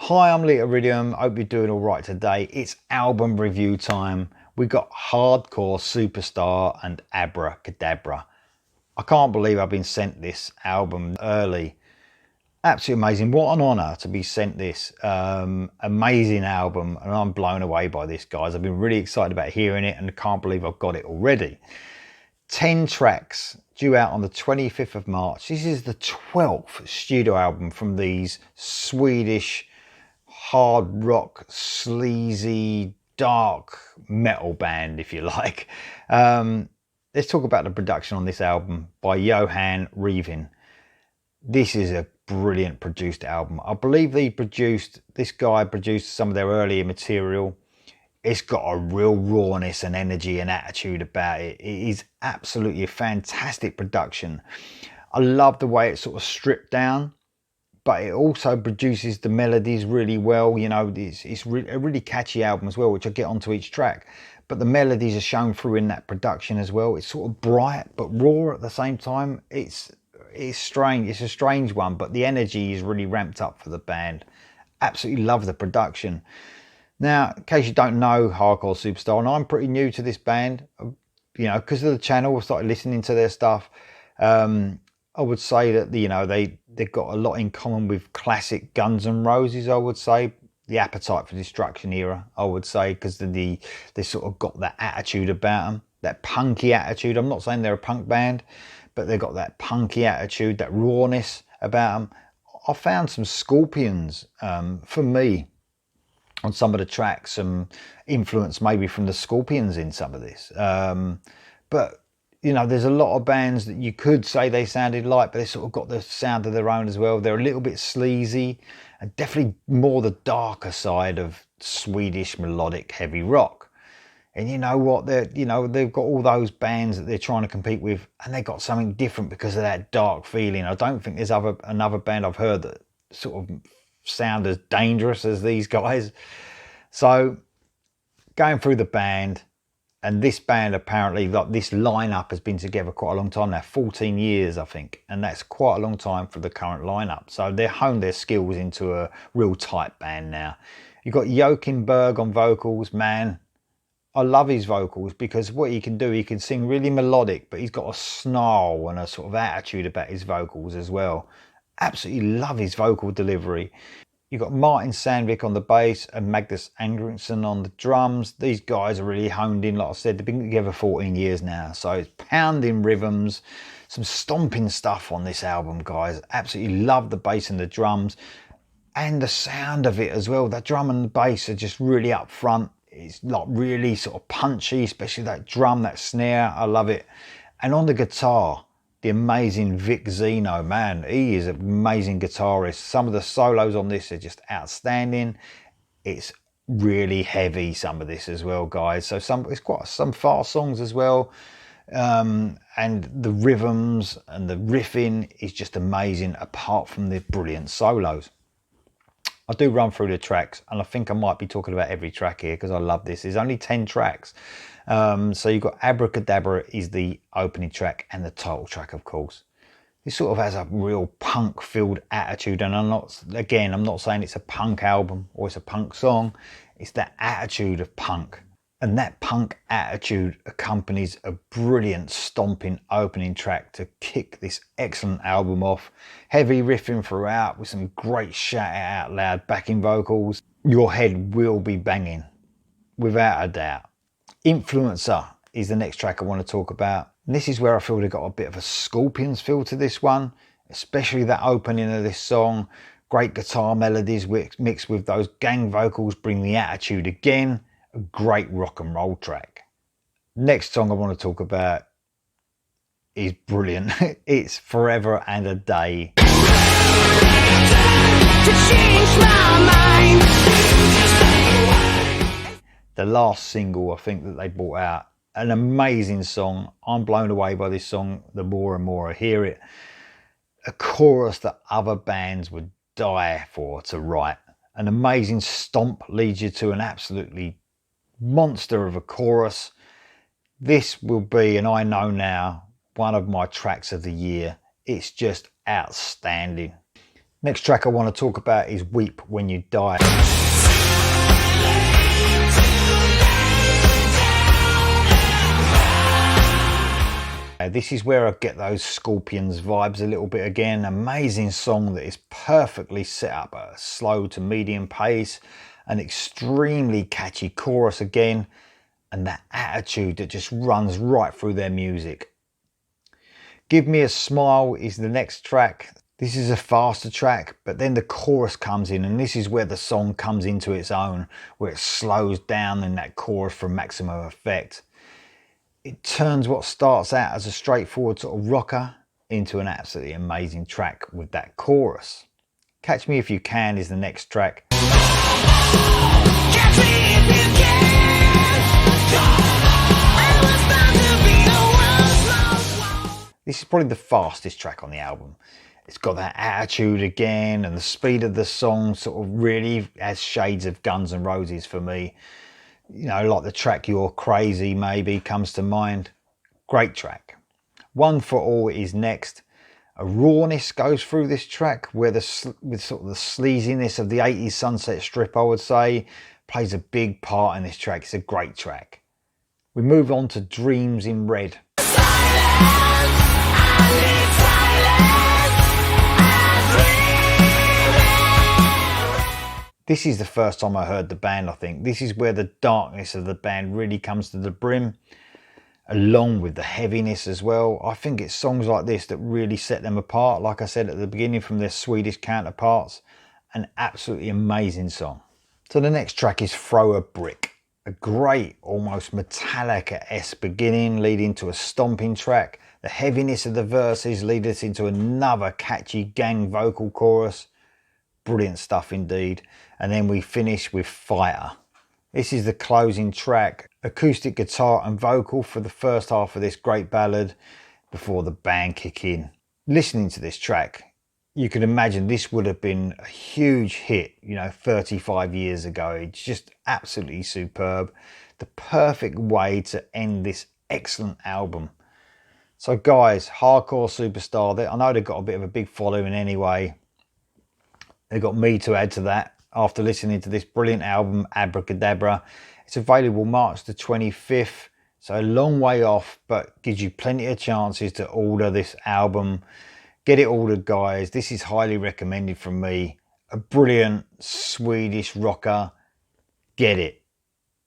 Hi, I'm Iridium. Hope you're doing all right today. It's album review time. We got Hardcore Superstar and Abrakadabra. I can't believe I've been sent this album early. Absolutely amazing. What an honour to be sent this amazing album, and I'm blown away by this, guys. I've been really excited about hearing it and can't believe I've got it already. 10 tracks due out on the 25th of March. This is the 12th studio album from these Swedish hard rock, sleazy, dark metal band, if you like. Let's talk about the production on this album by Johan Revin. This is a brilliant produced album. I believe this guy produced some of their earlier material. It's got a real rawness and energy and attitude about it. It is absolutely a fantastic production. I love the way it's sort of stripped down, but it also produces the melodies really well. You know, it's a really catchy album as well, which I get onto each track. But the melodies are shown through in that production as well. It's sort of bright but raw at the same time. It's strange. It's a strange one, but the energy is really ramped up for the band. Absolutely love the production. Now, in case you don't know Hardcore Superstar, and I'm pretty new to this band, you know, because of the channel, I started listening to their stuff. I would say that, you know, they've got a lot in common with classic Guns N' Roses, I would say. The Appetite for Destruction era, I would say, because they sort of got that attitude about them, that punky attitude. I'm not saying they're a punk band, but they've got that punky attitude, that rawness about them. I found some Scorpions, for me, on some of the tracks, some influence maybe from the Scorpions in some of this. But, you know, there's a lot of bands that you could say they sounded like, but they sort of got the sound of their own as well. They're a little bit sleazy and definitely more the darker side of Swedish melodic heavy rock. And you know what? They've got all those bands that they're trying to compete with, and they got something different because of that dark feeling. I don't think there's another band I've heard that sort of sound as dangerous as these guys. So going through the band, and this band apparently, like this lineup has been together quite a long time now, 14 years I think, and that's quite a long time for the current lineup. So they've honed their skills into a real tight band now. You've got Yokenberg on vocals. Man, I love his vocals because what he can do, he can sing really melodic, but he's got a snarl and a sort of attitude about his vocals as well. Absolutely love his vocal delivery. You've got Martin Sandvik on the bass and Magnus Angrinsson on the drums. These guys are really honed in. Like I said, they've been together 14 years now. So it's pounding rhythms, some stomping stuff on this album, guys. Absolutely love the bass and the drums and the sound of it as well. The drum and the bass are just really up front. It's like really sort of punchy, especially that drum, that snare. I love it. And on the guitar, the amazing Vic Zeno, man, he is an amazing guitarist. Some of the solos on this are just outstanding. It's really heavy, some of this as well, guys. So it's quite some fast songs as well. And the rhythms and the riffing is just amazing, apart from the brilliant solos. I do run through the tracks, and I think I might be talking about every track here because I love this. There's only 10 tracks. So you've got Abrakadabra is the opening track and the title track, of course. This sort of has a real punk-filled attitude, and I'm not saying it's a punk album or it's a punk song. It's that attitude of punk. And that punk attitude accompanies a brilliant stomping opening track to kick this excellent album off. Heavy riffing throughout with some great shout out loud backing vocals. Your head will be banging, without a doubt. Influencer is the next track I want to talk about. And this is where I feel they got a bit of a Scorpions feel to this one, especially that opening of this song. Great guitar melodies mixed with those gang vocals bring the attitude again. A great rock and roll track. Next song I want to talk about is brilliant. It's Forever and a Day. To change my mind. The last single I think that they brought out. An amazing song. I'm blown away by this song the more and more I hear it. A chorus that other bands would die for to write. An amazing stomp leads you to an absolutely monster of a chorus. This will be, and I know now, one of my tracks of the year. It's just outstanding. Next track I want to talk about is Weep When You Die. This is where I get those Scorpions vibes a little bit again. Amazing song that is perfectly set up at a slow to medium pace, an extremely catchy chorus again, and that attitude that just runs right through their music. Give Me a Smile is the next track. This is a faster track, but then the chorus comes in, and this is where the song comes into its own, where it slows down in that chorus for maximum effect. It turns what starts out as a straightforward sort of rocker into an absolutely amazing track with that chorus. Catch Me If You Can is the next track. Catch me if you can. I was bound to be a world's. This is probably the fastest track on the album. It's got that attitude again, and the speed of the song sort of really has shades of Guns N' Roses for me. You know, like the track You're Crazy maybe comes to mind. Great track. One for All is next. A rawness goes through this track where with sort of the sleaziness of the 80s Sunset Strip, I would say, plays a big part in this track. It's a great track. We move on to Dreams in Red. This is the first time I heard the band, I think. This is where the darkness of the band really comes to the brim, along with the heaviness as well. I think it's songs like this that really set them apart, like I said at the beginning, from their Swedish counterparts. An absolutely amazing song. So the next track is Throw a Brick. A great, almost Metallica-esque beginning, leading to a stomping track. The heaviness of the verses lead us into another catchy gang vocal chorus. Brilliant stuff indeed. And then we finish with Fighter. This is the closing track. Acoustic guitar and vocal for the first half of this great ballad before the band kick in. Listening to this track, you can imagine this would have been a huge hit, 35 years ago. It's just absolutely superb. The perfect way to end this excellent album. So guys, Hardcore Superstar, I know they've got a bit of a big following anyway. They've got me to add to that after listening to this brilliant album, Abrakadabra. It's available March the 25th, so a long way off, but gives you plenty of chances to order this album. Get it ordered, guys. This is highly recommended from me. A brilliant Swedish rocker. Get it.